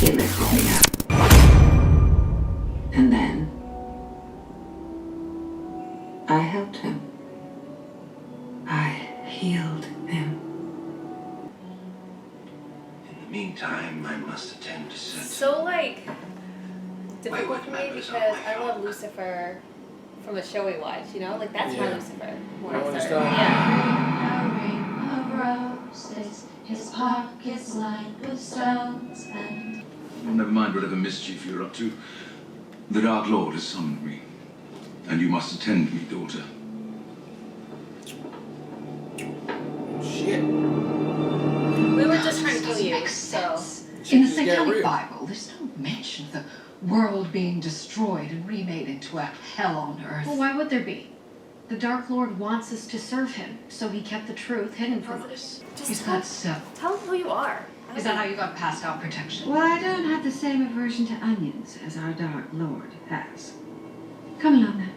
him at Hoya. And then I helped him. I healed him. In the meantime, I must attend to certain... So, like, difficult for me because I love Lucifer from the show we watched, you know? Like, that's my Lucifer. Roses, his pockets lined with stones and... Well, never mind whatever mischief you're up to. The Dark Lord has summoned me, and you must attend me, daughter. Shit. We were just trying to kill you, so... In the Satanic Bible, there's no mention of the world being destroyed and remade into a hell on earth. Well, why would there be? The Dark Lord wants us to serve him, so he kept the truth hidden from us. Is that so? Tell him who you are. Is that how you got passed out protection? Well, I don't have the same aversion to onions as our Dark Lord has. Come along now.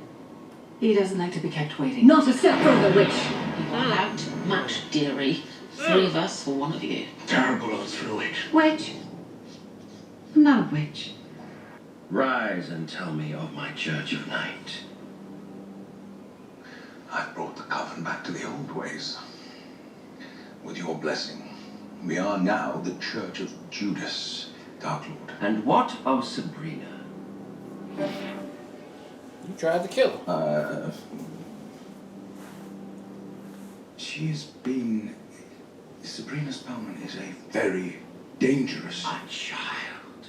He doesn't like to be kept waiting. Not a step further, witch! You are out much, dearie. 3 of us for 1 of you. Terrible oath for a witch. Witch? I'm not a witch. Rise and tell me of my Church of Night. I've brought the coven back to the old ways. With your blessing, we are now the Church of Judas, Dark Lord. And what of Sabrina? You tried to kill her. She's been... Sabrina Spellman is a very dangerous... A child.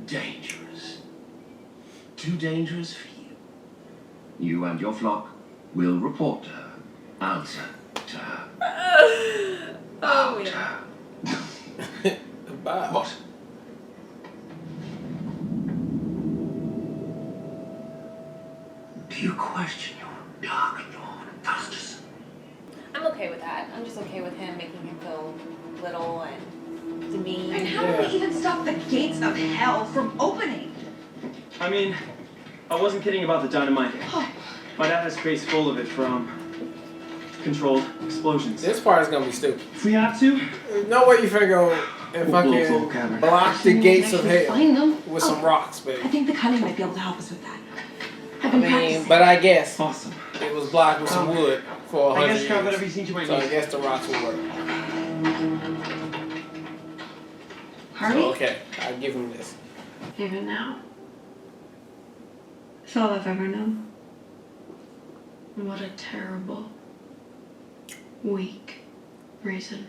Dangerous. Too dangerous for you. You and your flock will report to her. Answer to her. Bow to her. Bye. What? Do you question your Dark Lord, Augustus? I'm okay with that. I'm just okay with him making him feel little and demeaned. And how do we even stop the gates of hell from opening? I mean, I wasn't kidding about the dynamite. My dad has space full of it from controlled explosions. This part is gonna be stupid. If we have to, There's no way you finna go and fucking block the gates of hell Find them. with some rocks, baby. I think the cunning might be able to help us with that. I've I been mean, practicing. but I guess awesome. it was blocked with some wood for I 100 guess grab years. whatever you think you might So I need. guess the rocks will work. Harvey? So, okay, I'll give him this. Even now. It's all I've ever known. What a terrible, weak reason.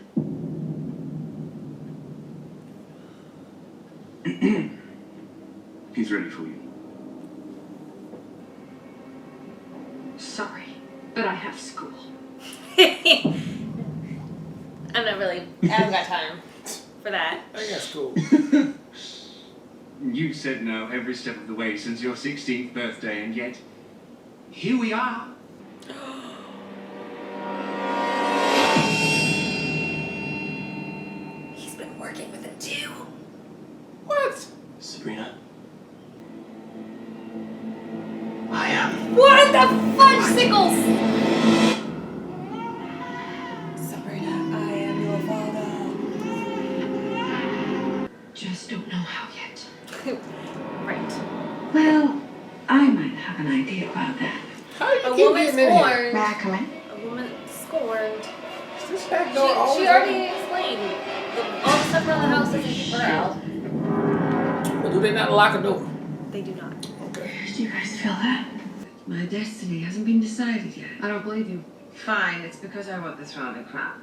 He's ready for you. Sorry, but I have school. I'm not really... I haven't got time for that. I got school. You said no every step of the way since your 16th birthday, and yet here we are. He's been working with him too. What? Sabrina? I am. What the fudgesicles? Sabrina, I am your father. Just don't know how yet. Right. Well, I might have an idea about that. How you A keep woman getting in here? scorned. May I come in? A woman scorned. Is this back She, door always she already explained. All the stuff around the house doesn't keep her out. open? But do they not lock a door? They do not. Okay. Do you guys feel that? My destiny hasn't been decided yet. I don't believe you. Fine, it's because I want the throne and crown.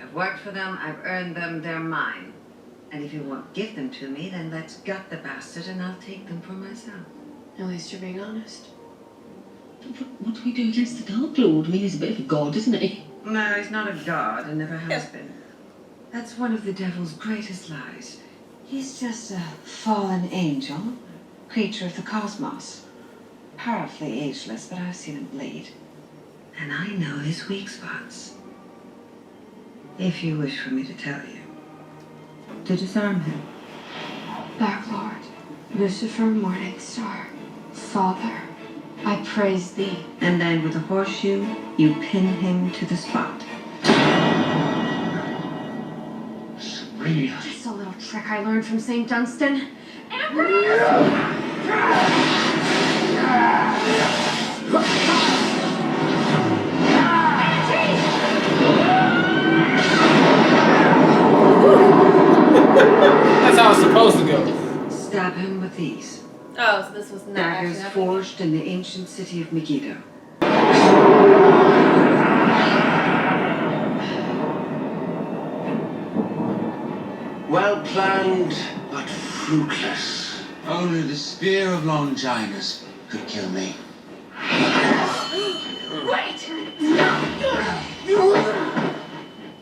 I've worked for them, I've earned them, they're mine. And if you won't give them to me, then let's gut the bastard and I'll take them for myself. At least you're being honest. What do we do against the Dark Lord? I mean, he's a bit of a god, isn't he? No, he's not a god and never has been. That's one of the devil's greatest lies. He's just a fallen angel, creature of the cosmos. Powerfully ageless, but I've seen him bleed. And I know his weak spots. If you wish for me to tell you. To disarm him. Dark Lord, Lucifer, Morning Star, Father, I praise thee. And then with a horseshoe, you pin him to the spot. Sabrina. Sabrina. Just a little trick I learned from St. Dunstan. That's how it's supposed to go. Stab him with these. Oh, so this was not Daggers actually happening. forged in the ancient city of Megiddo. Well planned, but fruitless. Only the spear of Longinus could kill me. Wait!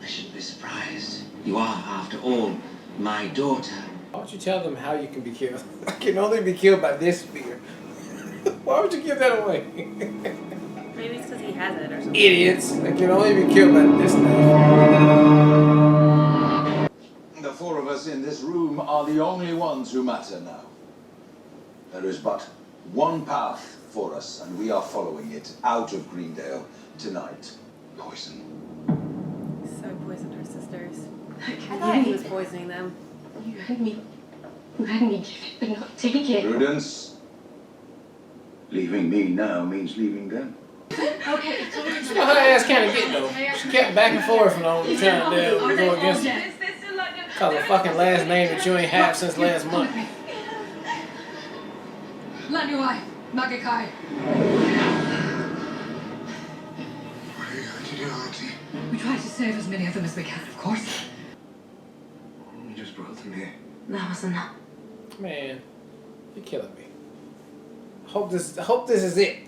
I shouldn't be surprised. You are, after all, my daughter. Why don't you tell them how you can be killed? I can only be killed by this spear. Why would you give that away? Maybe it's because he has it or something. Idiots. I can only be killed by this thing. The four of us in this room are the only ones who matter now. There is but one path for us, and we are following it out of Greendale tonight. Poison. So he poisoned her sisters. I I thought he was poisoning them. You had me give it, but not take it. Prudence. Leaving me now means leaving them. Okay, You know how her ass kind of get though. She kept back and forth and on trying to go against it. Cause a fucking last name that you ain't had since last month. Lanuai, Magakai. What are you going to do, Auntie? We try to save as many of them as we can, of course. You just brought them here. That was enough. Man, you're killing me. Hope this is it.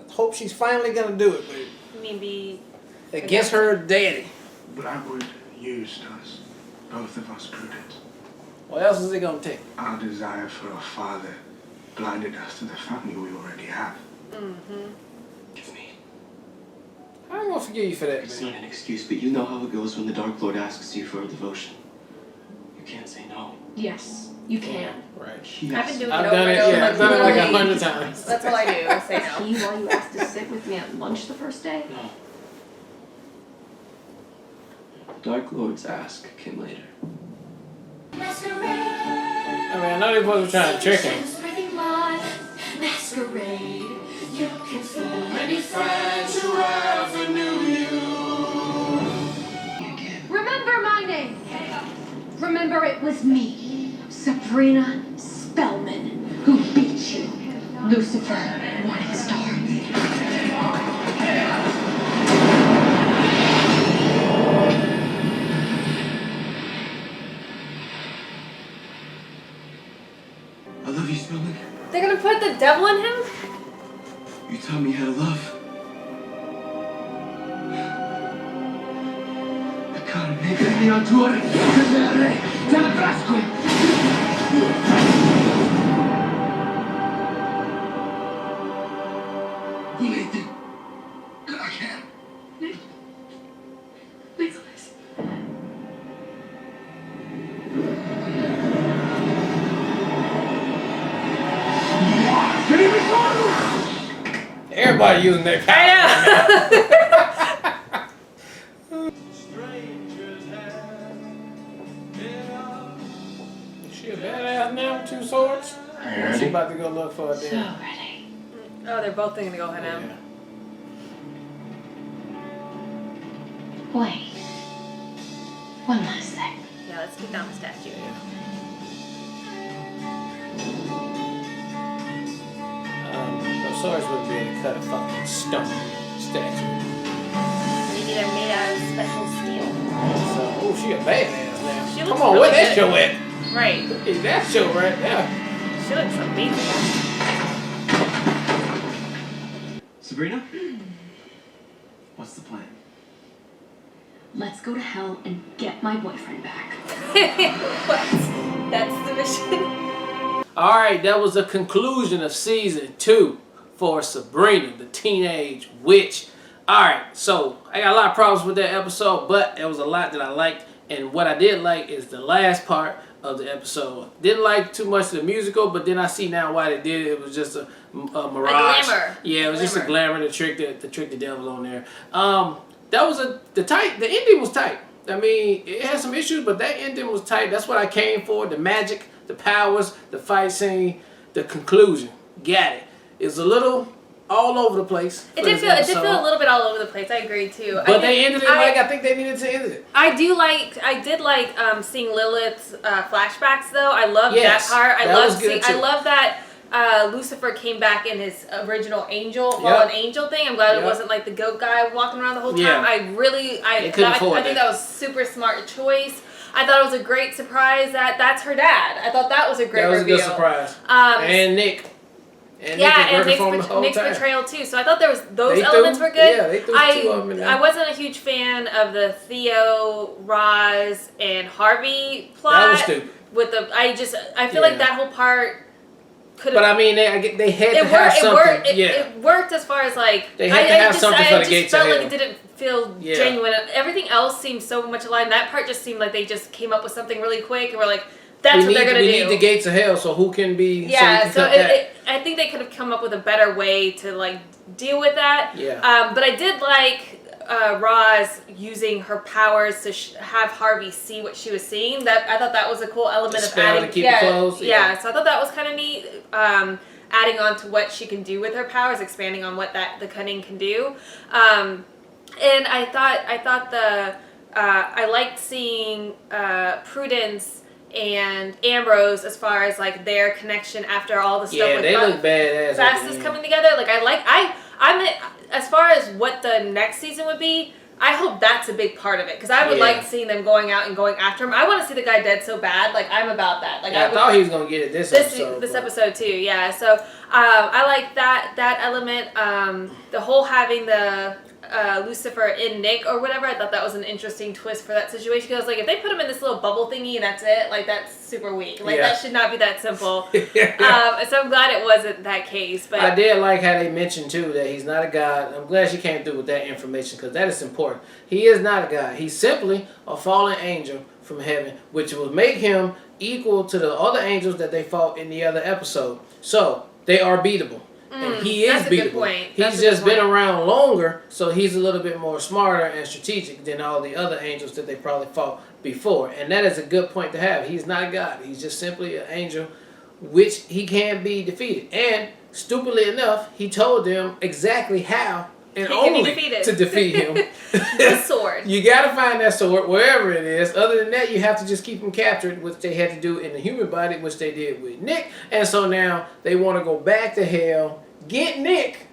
Hope she's finally gonna do it, but You mean be... against her daddy. Blackwood used us, both of us, Prudence. What else is it gonna take? Our desire for a father blinded us to the family we already have. Mm-hmm. Give me. I ain't gonna forgive you for that, It's man. not an excuse, but you know how it goes when the Dark Lord asks you for a devotion. You can't say no. Yes, you can. Right. Yes. I've been doing I've it done over it, and over. yeah, I've done it like literally. 100 times. That's all I do, is say no. See why you asked to sit with me at lunch the first day? No. Dark Lord's ask came later. I mean, I know they wasn't trying to trick him. Masquerade. You can fool Many friends who ever knew you. Remember my name. Remember it was me, Sabrina Spellman, who beat you, Lucifer Morningstar. I love you, Spellman. They're gonna put the devil in him? You taught me how to love. Carne che mi adore, temere, te abbraccio. Volete? I can. Nicholas. Everybody using their power. I Is she a badass now with 2 swords? She about to go look for a So damn. ready. know. Oh, they're both thinking to go head out. Yeah. Wait. One last thing. Yeah, let's keep down the statue. Those swords wouldn't be able to cut a fucking stone statue. Maybe they're made out of special steel. So, oh, she a badass now. She Come looks on, really where that good. show at? Right. Hey, that show right there. She looks amazing. Sabrina? What's the plan? Let's go to hell and get my boyfriend back. What? That's the mission? Alright, that was the conclusion of season 2 for Sabrina, the teenage witch. Alright, so I got a lot of problems with that episode, but there was a lot that I liked. And what I did like is the last part of the episode. Didn't like too much of the musical, but then I see now why they did it. It was just a mirage. glamour. Yeah, it was just a glamour to trick the devil on there. That was the ending was tight. I mean, it had some issues, but that ending was tight. That's what I came for. The magic, the powers, the fight scene, the conclusion. Got it. It's a little all over the place. It did feel a little bit all over the place. I agree too. But they ended it like I think they needed to end it. I did like seeing Lilith's flashbacks though. I loved that part. I love that Lucifer came back in his original fallen angel thing. I'm glad it wasn't like the goat guy walking around the whole time. Yeah. I think that was super smart choice. I thought it was a great surprise that's her dad. I thought that was a great reveal. That was a good surprise. And Nick. And Nick's betrayal too. So I thought those elements were good. Yeah, they threw two of them in there. I wasn't a huge fan of the Theo, Roz, and Harvey plot. That was stupid. I feel like that whole part could have. But I mean, they had to have something. It worked as far as like they had to have something for the gates of hell. I just felt like it didn't feel genuine. Everything else seemed so much aligned. That part just seemed like they just came up with something really quick and were like, that's what they're gonna do. We need the gates of hell, so who can be? Yeah, I think they could have come up with a better way to like deal with that. Yeah. But I did like Roz using her powers to have Harvey see what she was seeing. I thought that was a cool element of adding. To keep it closed. Yeah. So I thought that was kind of neat. Adding on to what she can do with her powers, expanding on what the cunning can do. And I thought I liked seeing Prudence and Ambrose as far as like their connection after all the stuff. Yeah, they look badass. Fastest coming together. Like I'm as far as what the next season would be. I hope that's a big part of it because I would like seeing them going out and going after him. I want to see the guy dead so bad. Like I'm about that. Like I thought he was gonna get it this episode. This episode too. Yeah. So I like that element. The whole having the Lucifer in Nick or whatever, I thought that was an interesting twist for that situation because like if they put him in this little bubble thingy and that's it, like that's super weak. Like that should not be that simple. So I'm glad it wasn't that case. But I did like how they mentioned too that he's not a god. I'm glad she came through with that information because that is important. He is not a god. He's simply a fallen angel from heaven, which will make him equal to the other angels that they fought in the other episode. So they are beatable. And he is beatable. He's just been around longer, so he's a little bit more smarter and strategic than all the other angels that they probably fought before. And that is a good point to have. He's not a god. He's just simply an angel, which he can be defeated. And stupidly enough, he told them exactly how and only to defeat him. The sword. You got to find that sword wherever it is. Other than that, you have to just keep him captured, which they had to do in the human body, which they did with Nick. And so now they want to go back to hell, get Nick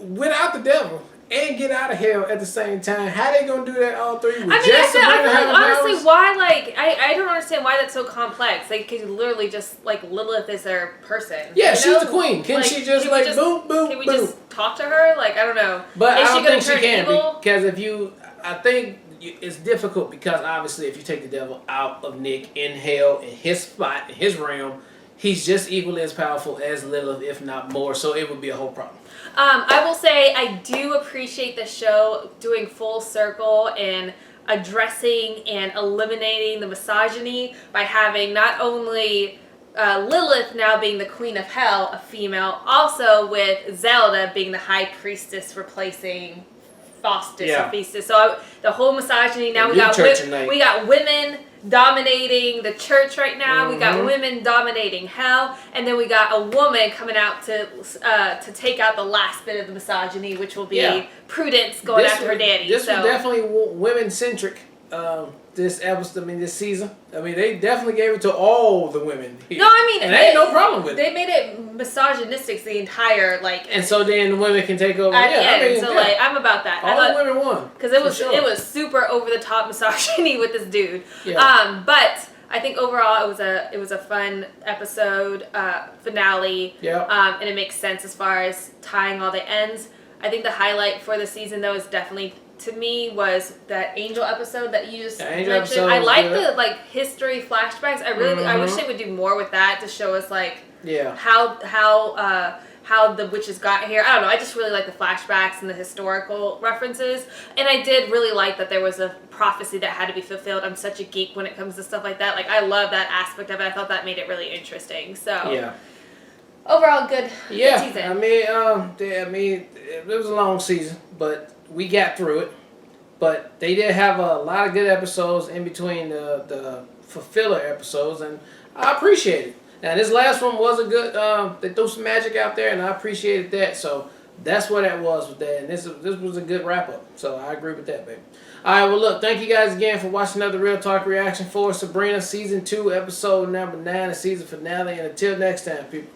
without the devil, and get out of hell at the same time. How they gonna do that all three? I feel like honestly, why I don't understand why that's so complex. They could literally just like Lilith is their person. Yeah, she's the queen. Can she just boom, boom, Can we boom? just talk to her? Like I don't know. But is I don't think she can evil? because I think it's difficult because obviously if you take the devil out of Nick in hell in his spot in his realm, he's just equally as powerful as Lilith, if not more. So it would be a whole problem. I will say I do appreciate the show doing full circle and addressing and eliminating the misogyny by having not only Lilith now being the queen of hell, a female, also with Zelda being the high priestess replacing Faustus or Festus. So the whole misogyny, now we got women dominating the church right now. We got women dominating hell, and then we got a woman coming out to take out the last bit of the misogyny, which will be Prudence going after her daddy. This was definitely women centric. This episode, this season. They definitely gave it to all the women here. No, and ain't no problem with it. They made it misogynistic the entire and so then the women can take over. I'm about that. All the women won because it was super over the top misogyny with this dude. Yeah. But I think overall it was a fun episode finale. Yeah. And it makes sense as far as tying all the ends. I think the highlight for the season though is definitely, to me, was that angel episode that you just mentioned. I like the history flashbacks. I wish they would do more with that to show us how the witches got here. I don't know. I just really like the flashbacks and the historical references. And I did really like that there was a prophecy that had to be fulfilled. I'm such a geek when it comes to stuff like that. I love that aspect of it. I thought that made it really interesting. So overall, good season. It was a long season, but we got through it. But they did have a lot of good episodes in between the filler episodes, and I appreciate it. Now, this last one was a good, they threw some magic out there, and I appreciated that. So that's what that was with that. And this was a good wrap-up. So I agree with that, baby. All right, well, look, thank you guys again for watching another Real Talk reaction for Sabrina Season 2, Episode number 9, the season finale. And until next time, people.